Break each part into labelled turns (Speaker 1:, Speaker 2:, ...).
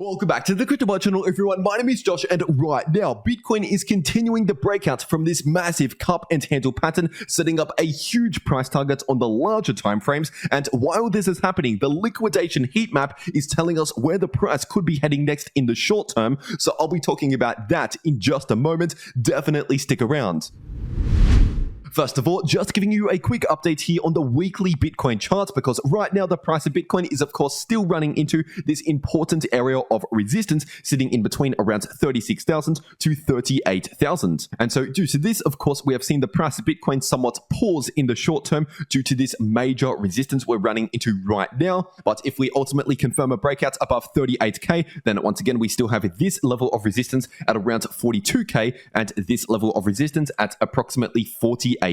Speaker 1: Welcome back to the cryptoworld channel, everyone. My name is Josh, and right now, Bitcoin is continuing the breakout from this massive cup and handle pattern, setting up a huge price target on the larger time frames. And while this is happening, the liquidation heat map is telling us where the price could be heading next in the short term. So I'll be talking about that in just a moment. Definitely stick around. First of all, just giving you a quick update here on the weekly Bitcoin chart, because right now the price of Bitcoin is of course still running into this important area of resistance, sitting in between around 36,000 to 38,000. And so due to this, of course, we have seen the price of Bitcoin somewhat pause in the short term due to this major resistance we're running into right now. But if we ultimately confirm a breakout above 38k, then once again, we still have this level of resistance at around 42k and this level of resistance at approximately 48k.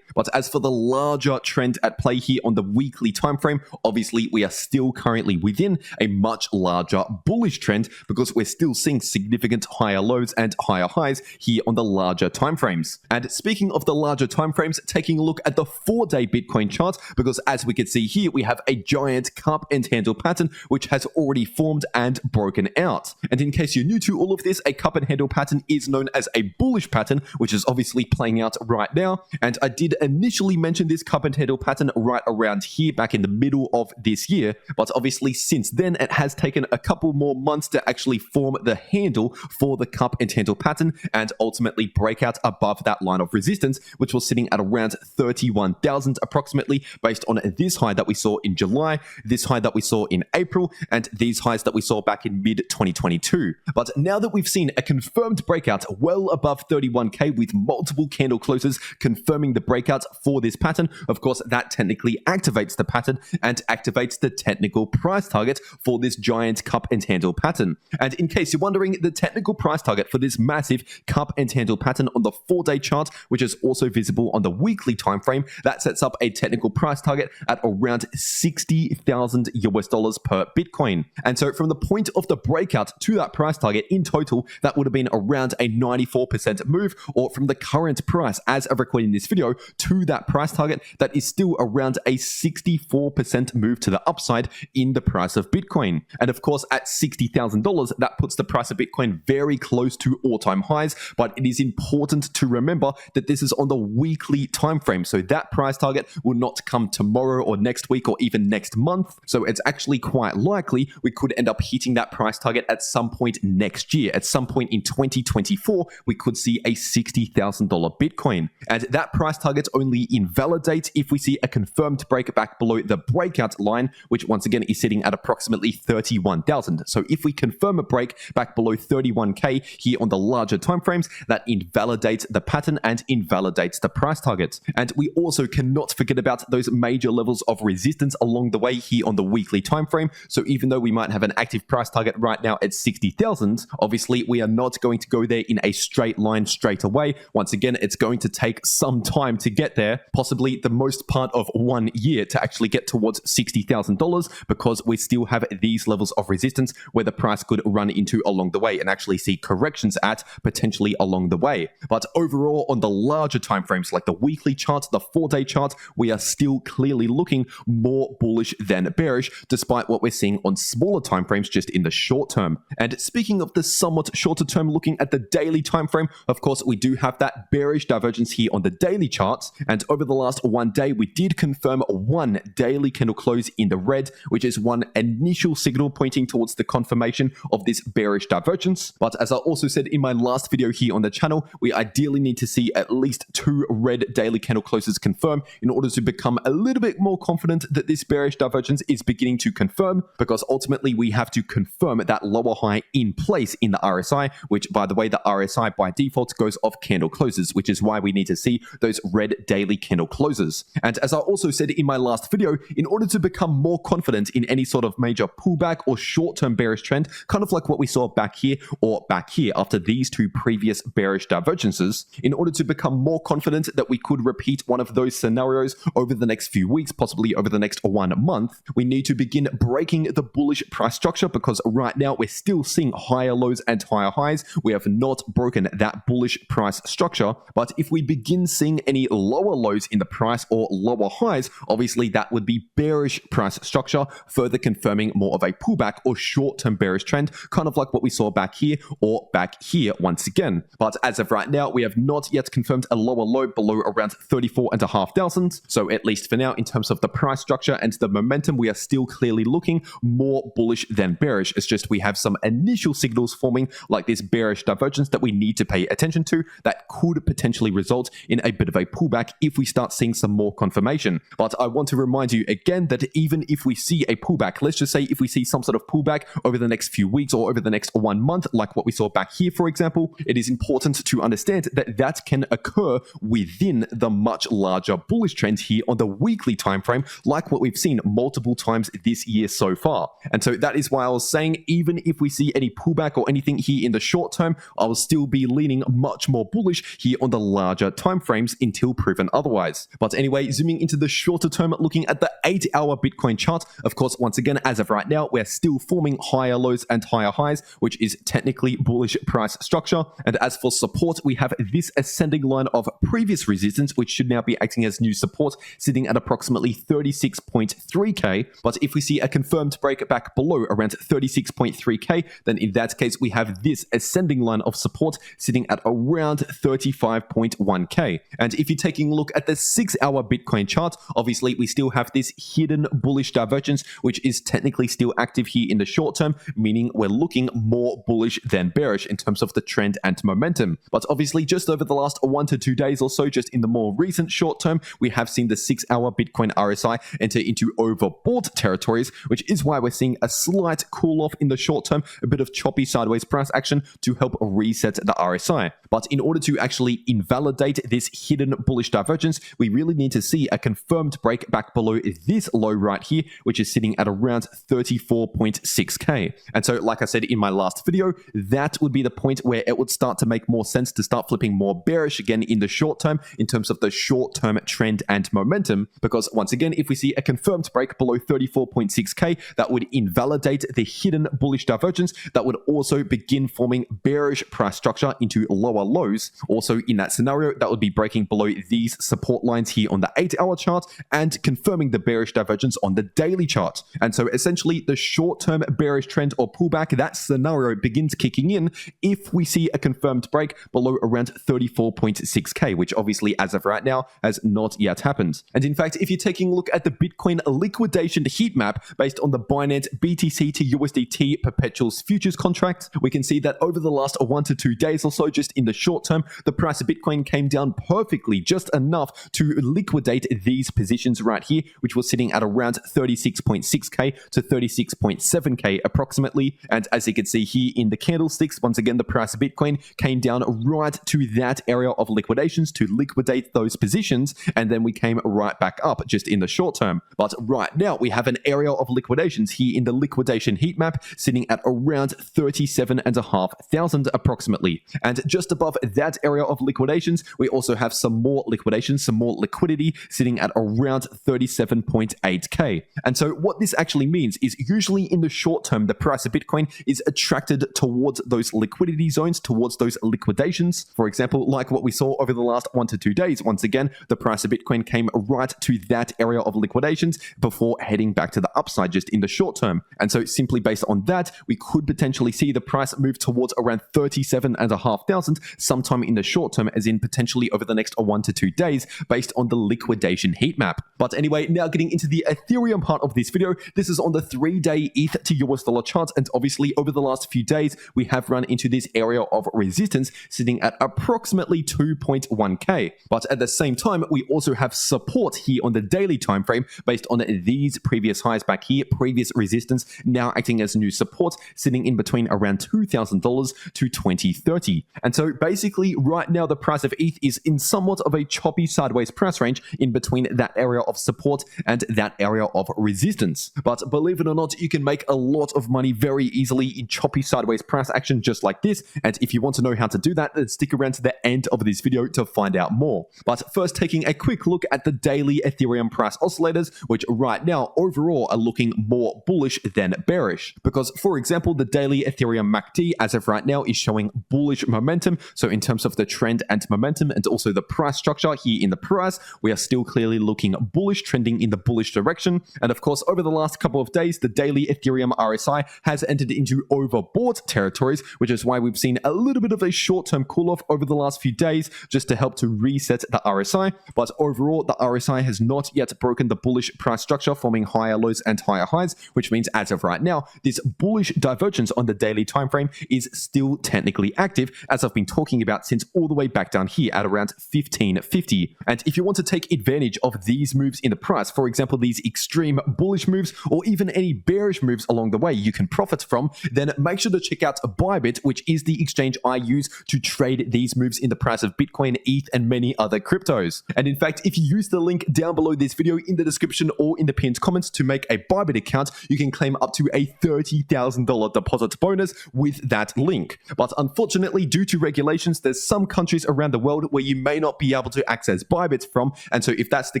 Speaker 1: But as for the larger trend at play here on the weekly time frame, obviously we are still currently within a much larger bullish trend because we're still seeing significant higher lows and higher highs here on the larger time frames. And speaking of the larger time frames, taking a look at the 4-day Bitcoin chart, because as we can see here, we have a giant cup and handle pattern which has already formed and broken out. And in case you're new to all of this, a cup and handle pattern is known as a bullish pattern, which is obviously playing out right now. And I did initially mention this cup and handle pattern right around here back in the middle of this year, but obviously since then it has taken a couple more months to actually form the handle for the cup and handle pattern and ultimately break out above that line of resistance, which was sitting at around 31,000 approximately, based on this high that we saw in July, this high that we saw in April, and these highs that we saw back in mid-2022. But now that we've seen a confirmed breakout well above 31k with multiple candle closes confirming the breakout for this pattern, of course, that technically activates the pattern and activates the technical price target for this giant cup and handle pattern. And in case you're wondering, the technical price target for this massive cup and handle pattern on the 4-day chart, which is also visible on the weekly time frame, that sets up a technical price target at around $60,000 per Bitcoin. And so from the point of the breakout to that price target in total, that would have been around a 94% move, or from the current price as of recording this video to that price target, that is still around a 64% move to the upside in the price of Bitcoin. And of course, at $60,000, that puts the price of Bitcoin very close to all-time highs. But it is important to remember that this is on the weekly time frame, so that price target will not come tomorrow or next week or even next month. So it's actually quite likely we could end up hitting that price target at some point next year. At some point in 2024, we could see a $60,000 Bitcoin. And that price target only invalidates if we see a confirmed break back below the breakout line, which once again is sitting at approximately 31,000. So if we confirm a break back below 31k here on the larger timeframes, that invalidates the pattern and invalidates the price target. And we also cannot forget about those major levels of resistance along the way here on the weekly time frame. So even though we might have an active price target right now at 60,000, obviously we are not going to go there in a straight line straight away. Once again, it's going to take some time to get there, possibly the most part of 1 year to actually get towards $60,000, because we still have these levels of resistance where the price could run into along the way and actually see corrections at potentially along the way. But overall, on the larger timeframes like the weekly chart, the 4-day chart, we are still clearly looking more bullish than bearish, despite what we're seeing on smaller timeframes just in the short term. And speaking of the somewhat shorter term, looking at the daily timeframe, of course, we do have that bearish divergence here on the daily charts. And over the last 1 day, we did confirm one daily candle close in the red, which is one initial signal pointing towards the confirmation of this bearish divergence. But as I also said in my last video here on the channel, we ideally need to see at least 2 red daily candle closes confirm in order to become a little bit more confident that this bearish divergence is beginning to confirm, because ultimately we have to confirm that lower high in place in the RSI, which by the way, the RSI by default goes off candle closes, which is why we need to see those red daily candle closes. And as I also said in my last video, in order to become more confident in any sort of major pullback or short-term bearish trend, kind of like what we saw back here or back here after these 2 previous bearish divergences, in order to become more confident that we could repeat one of those scenarios over the next few weeks, possibly over the next 1 month, we need to begin breaking the bullish price structure, because right now we're still seeing higher lows and higher highs. We have not broken that bullish price structure. But if we begin begin seeing any lower lows in the price or lower highs, obviously that would be bearish price structure, further confirming more of a pullback or short-term bearish trend, kind of like what we saw back here or back here once again. But as of right now, we have not yet confirmed a lower low below around 34,500. So at least for now, in terms of the price structure and the momentum, we are still clearly looking more bullish than bearish. It's just we have some initial signals forming like this bearish divergence that we need to pay attention to that could potentially result in a bit of a pullback if we start seeing some more confirmation. But I want to remind you again that even if we see a pullback, let's just say if we see some sort of pullback over the next few weeks or over the next 1 month, like what we saw back here, for example, it is important to understand that that can occur within the much larger bullish trend here on the weekly time frame, like what we've seen multiple times this year so far. And so that is why I was saying, even if we see any pullback or anything here in the short term, I will still be leaning much more bullish here on the larger time frames until proven otherwise. But anyway, zooming into the shorter term, looking at the 8-hour Bitcoin chart, of course, once again, as of right now, we're still forming higher lows and higher highs, which is technically bullish price structure. And as for support, we have this ascending line of previous resistance, which should now be acting as new support, sitting at approximately 36.3k. But if we see a confirmed break back below around 36.3k, then in that case, we have this ascending line of support sitting at around 35.1k. And if you're taking a look at the 6-hour Bitcoin chart, obviously we still have this hidden bullish divergence, which is technically still active here in the short term, meaning we're looking more bullish than bearish in terms of the trend and momentum. But obviously just over the last 1 to 2 days or so, just in the more recent short term, we have seen the 6-hour Bitcoin RSI enter into overbought territories, which is why we're seeing a slight cool off in the short term, a bit of choppy sideways price action to help reset the RSI. But in order to actually invalidate this hidden bullish divergence, we really need to see a confirmed break back below this low right here, which is sitting at around 34.6k. And so, like I said in my last video, that would be the point where it would start to make more sense to start flipping more bearish again in the short term in terms of the short-term trend and momentum. Because once again, if we see a confirmed break below 34.6k, that would invalidate the hidden bullish divergence. That would also begin forming bearish price structure into lower lows. Also, in that scenario, that would be breaking below these support lines here on the 8-hour chart and confirming the bearish divergence on the daily chart. And so essentially the short-term bearish trend or pullback, that scenario begins kicking in if we see a confirmed break below around 34.6k, which obviously as of right now has not yet happened. And in fact, if you're taking a look at the Bitcoin liquidation heat map based on the Binance BTC to USDT perpetuals futures contract, we can see that over the last 1 to 2 days or so, just in the short term, the price of Bitcoin came down perfectly, just enough to liquidate these positions right here, which was sitting at around 36.6k to 36.7k approximately. And as you can see here in the candlesticks, once again, the price of Bitcoin came down right to that area of liquidations to liquidate those positions. And then we came right back up just in the short term. But right now we have an area of liquidations here in the liquidation heat map sitting at around 37,500 approximately. And just above that area of liquidations, we also have some more liquidations, some more liquidity sitting at around 37.8k. And so what this actually means is usually in the short term, the price of Bitcoin is attracted towards those liquidity zones, towards those liquidations. For example, like what we saw over the last 1 to 2 days, once again, the price of Bitcoin came right to that area of liquidations before heading back to the upside just in the short term. And so simply based on that, we could potentially see the price move towards around 37,500 sometime in the short term, as in potentially over the next 1 to 2 days based on the liquidation heat map. But anyway, now getting into the Ethereum part of this video, this is on the 3-day ETH to US dollar chart. And obviously over the last few days, we have run into this area of resistance sitting at approximately 2.1k. But at the same time, we also have support here on the daily time frame based on these previous highs back here, previous resistance now acting as new support, sitting in between around $2,000 to 2030. And so basically right now the price of ETH is in somewhat of a choppy sideways price range in between that area of support and that area of resistance. But believe it or not, you can make a lot of money very easily in choppy sideways price action just like this. And if you want to know how to do that, then stick around to the end of this video to find out more. But first, taking a quick look at the daily Ethereum price oscillators, which right now overall are looking more bullish than bearish. Because for example, the daily Ethereum MACD as of right now is showing bullish momentum. So in terms of the trend and momentum, and also the price structure here in the price. We are still clearly looking bullish, trending in the bullish direction. And of course, over the last couple of days, the daily Ethereum RSI has entered into overbought territories, which is why we've seen a little bit of a short-term cool-off over the last few days just to help to reset the RSI. But overall, the RSI has not yet broken the bullish price structure, forming higher lows and higher highs, which means as of right now, this bullish divergence on the daily time frame is still technically active, as I've been talking about since all the way back down here at around 1550. And if you want to take advantage of these moves in the price, for example, these extreme bullish moves or even any bearish moves along the way you can profit from, then make sure to check out Bybit, which is the exchange I use to trade these moves in the price of Bitcoin, ETH, and many other cryptos. And in fact, if you use the link down below this video in the description or in the pinned comments to make a Bybit account, you can claim up to a $30,000 deposit bonus with that link. But unfortunately, due to regulations, there's some countries around the world where you may not be able to access Bybit from. And so if that's the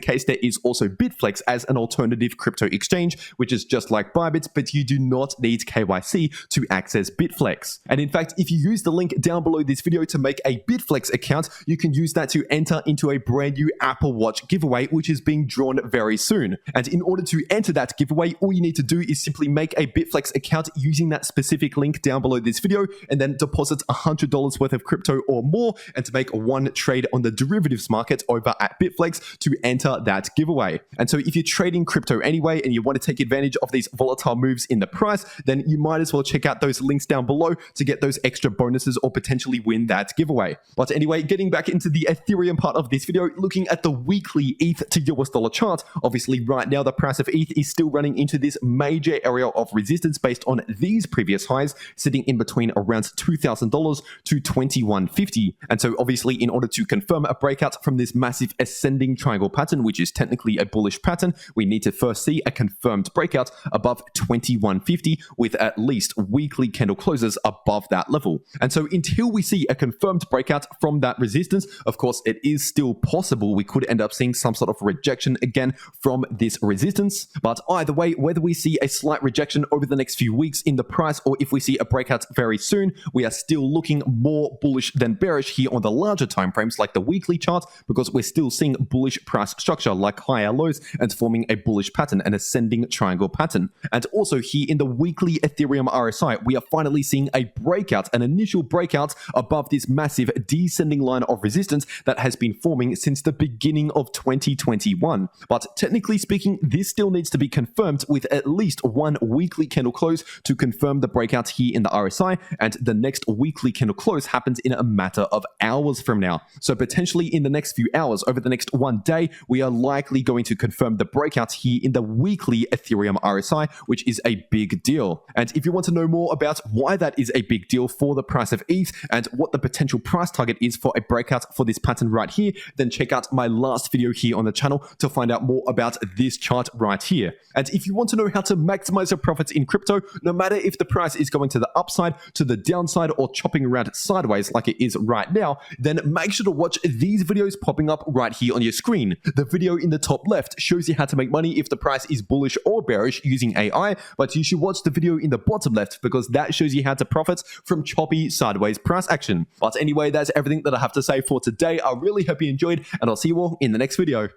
Speaker 1: case, there is also Bitflex as an alternative crypto exchange, which is just like Bybit, but you do not need KYC to access Bitflex. And in fact, if you use the link down below this video to make a Bitflex account, you can use that to enter into a brand new Apple Watch giveaway, which is being drawn very soon. And in order to enter that giveaway, all you need to do is simply make a Bitflex account using that specific link down below this video, and then deposit $100 worth of crypto or more, and to make one trade on the derivatives market over at Bitflex to enter that giveaway. And so if you're trading crypto anyway and you want to take advantage of these volatile moves in the price, then you might as well check out those links down below to get those extra bonuses or potentially win that giveaway. But anyway, getting back into the Ethereum part of this video, looking at the weekly ETH to US dollar chart, obviously right now the price of ETH is still running into this major area of resistance based on these previous highs, sitting in between around $2,000 to $2,150. And so obviously in order to confirm a breakout from this massive ascending triangle pattern, which is technically a bullish pattern, we need to first see a confirmed breakout above $2,150 with at least weekly candle closes above that level. And so until we see a confirmed breakout from that resistance, of course, it is still possible we could end up seeing some sort of rejection again from this resistance. But either way, whether we see a slight rejection over the next few weeks in the price or if we see a breakout very soon, we are still looking more bullish than bearish here on the larger time frames like the weekly chart, because we're still seeing bullish price structure like higher lows and forming a bullish pattern, an ascending triangle pattern. And also here in the weekly Ethereum RSI, we are finally seeing a breakout, an initial breakout above this massive descending line of resistance that has been forming since the beginning of 2021. But technically speaking, this still needs to be confirmed with at least one weekly candle close to confirm the breakout here in the RSI, and the next weekly candle close happens in a matter of hours from now. So potentially in the next few hours, over the next one day, we are likely going to confirm the breakout here in the weekly Ethereum RSI, which is a big deal. And if you want to know more about why that is a big deal for the price of ETH and what the potential price target is for a breakout for this pattern right here, then check out my last video here on the channel to find out more about this chart right here. And if you want to know how to maximize your profits in crypto, no matter if the price is going to the upside, to the downside, or chopping around sideways like it is right now, then make sure to watch these videos popping up right here on your screen. The video in the top left shows you how to make money if the price is bullish or bearish using AI, but you should watch the video in the bottom left because that shows you how to profit from choppy sideways price action. But anyway, that's everything that I have to say for today. I really hope you enjoyed, and I'll see you all in the next video.